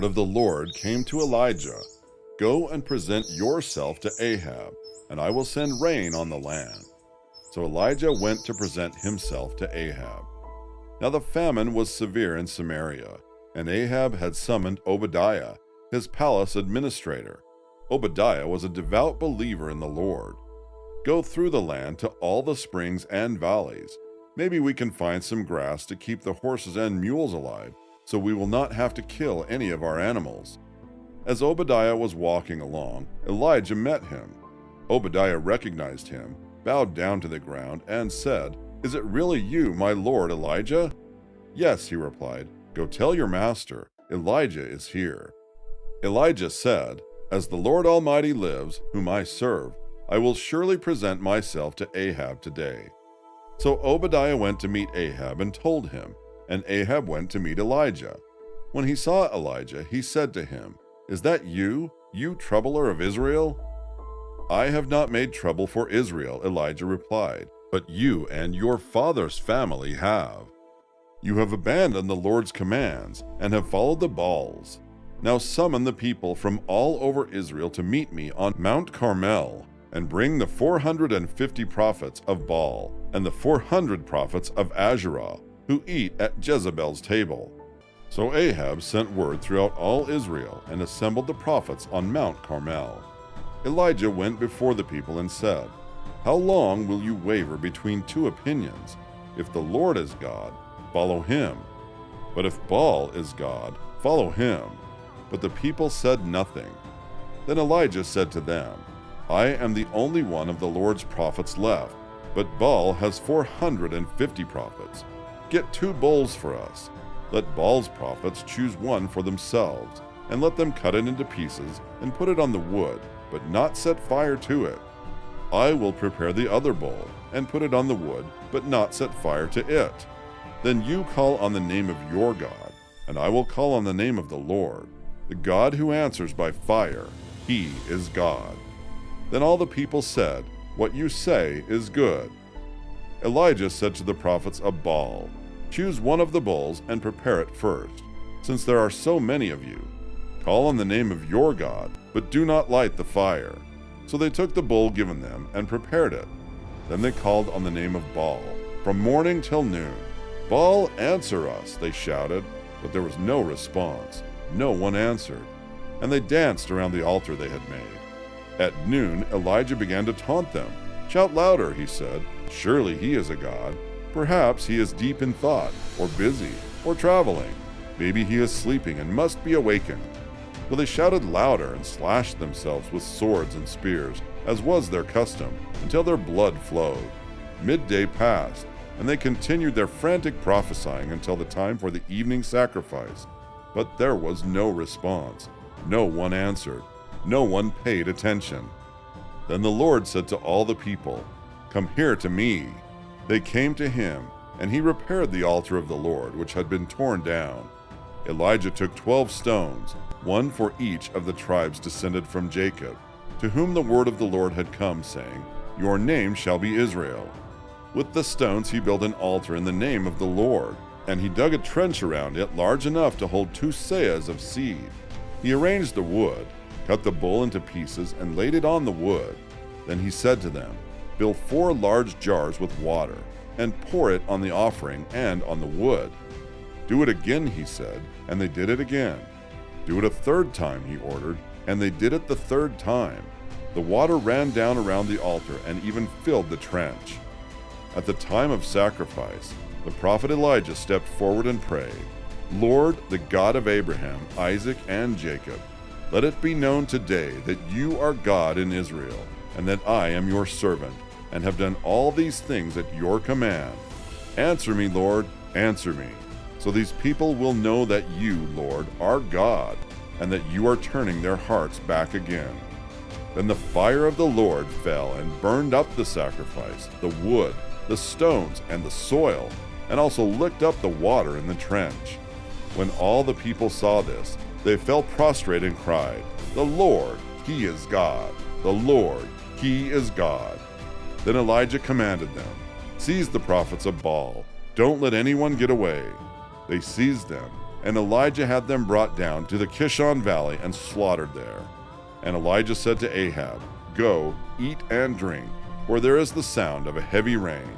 word of the Lord came to Elijah, "Go and present yourself to Ahab, and I will send rain on the land." So Elijah went to present himself to Ahab. Now the famine was severe in Samaria, and Ahab had summoned Obadiah, his palace administrator. Obadiah was a devout believer in the Lord. "Go through the land to all the springs and valleys. Maybe we can find some grass to keep the horses and mules alive, so we will not have to kill any of our animals." As Obadiah was walking along, Elijah met him. Obadiah recognized him, bowed down to the ground, and said, "Is it really you, my lord Elijah?" "Yes," he replied. "Go tell your master, Elijah is here." Elijah said, "As the Lord Almighty lives, whom I serve, I will surely present myself to Ahab today." So Obadiah went to meet Ahab and told him, and Ahab went to meet Elijah. When he saw Elijah, he said to him, "Is that you, you troubler of Israel?" "I have not made trouble for Israel," Elijah replied, "but you and your father's family have. You have abandoned the Lord's commands and have followed the Baals. Now summon the people from all over Israel to meet me on Mount Carmel, and bring the 450 prophets of Baal and the 400 prophets of Asherah, who eat at Jezebel's table." So Ahab sent word throughout all Israel and assembled the prophets on Mount Carmel. Elijah went before the people and said, "How long will you waver between two opinions? If the Lord is God, follow him. But if Baal is God, follow him." But the people said nothing. Then Elijah said to them, "I am the only one of the Lord's prophets left, but Baal has 450 prophets. Get 2 bulls for us. Let Baal's prophets choose one for themselves, and let them cut it into pieces and put it on the wood, but not set fire to it. I will prepare the other bull and put it on the wood, but not set fire to it. Then you call on the name of your God, and I will call on the name of the Lord, the God who answers by fire. He is God." Then all the people said, "What you say is good." Elijah said to the prophets of Baal, "Choose one of the bulls and prepare it first, since there are so many of you. Call on the name of your God, but do not light the fire." So they took the bull given them and prepared it. Then they called on the name of Baal, from morning till noon. "Baal, answer us," they shouted, but there was no response. No one answered, and they danced around the altar they had made. At noon, Elijah began to taunt them. "Shout louder," he said. "Surely he is a god. Perhaps he is deep in thought, or busy, or traveling. Maybe he is sleeping and must be awakened." But they shouted louder and slashed themselves with swords and spears, as was their custom, until their blood flowed. Midday passed, and they continued their frantic prophesying until the time for the evening sacrifice. But there was no response. No one answered. No one paid attention. Then the Lord said to all the people, "Come here to me." They came to him, and he repaired the altar of the Lord, which had been torn down. Elijah took 12 stones, one for each of the tribes descended from Jacob, to whom the word of the Lord had come, saying, "Your name shall be Israel." With the stones he built an altar in the name of the Lord, and he dug a trench around it large enough to hold 2 seahs of seed. He arranged the wood, cut the bull into pieces, and laid it on the wood. Then he said to them, "Fill 4 large jars with water, and pour it on the offering and on the wood." "Do it again," he said, and they did it again. "Do it a 3rd time," he ordered, and they did it the 3rd time. The water ran down around the altar and even filled the trench. At the time of sacrifice, the prophet Elijah stepped forward and prayed, "Lord, the God of Abraham, Isaac, and Jacob, let it be known today that you are God in Israel, and that I am your servant, and have done all these things at your command. Answer me, Lord, answer me, so these people will know that you, Lord, are God, and that you are turning their hearts back again." Then the fire of the Lord fell and burned up the sacrifice, the wood, the stones, and the soil, and also licked up the water in the trench. When all the people saw this, they fell prostrate and cried, "The Lord, He is God! The Lord, He is God!" Then Elijah commanded them, "Seize the prophets of Baal. Don't let anyone get away." They seized them, And Elijah had them brought down to the Kishon Valley and slaughtered there. And Elijah said to Ahab, "Go, eat and drink, for there is the sound of a heavy rain."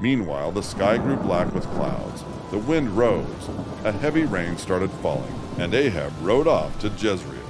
Meanwhile, the sky grew black with clouds. The wind rose. A heavy rain started falling, and Ahab rode off to Jezreel.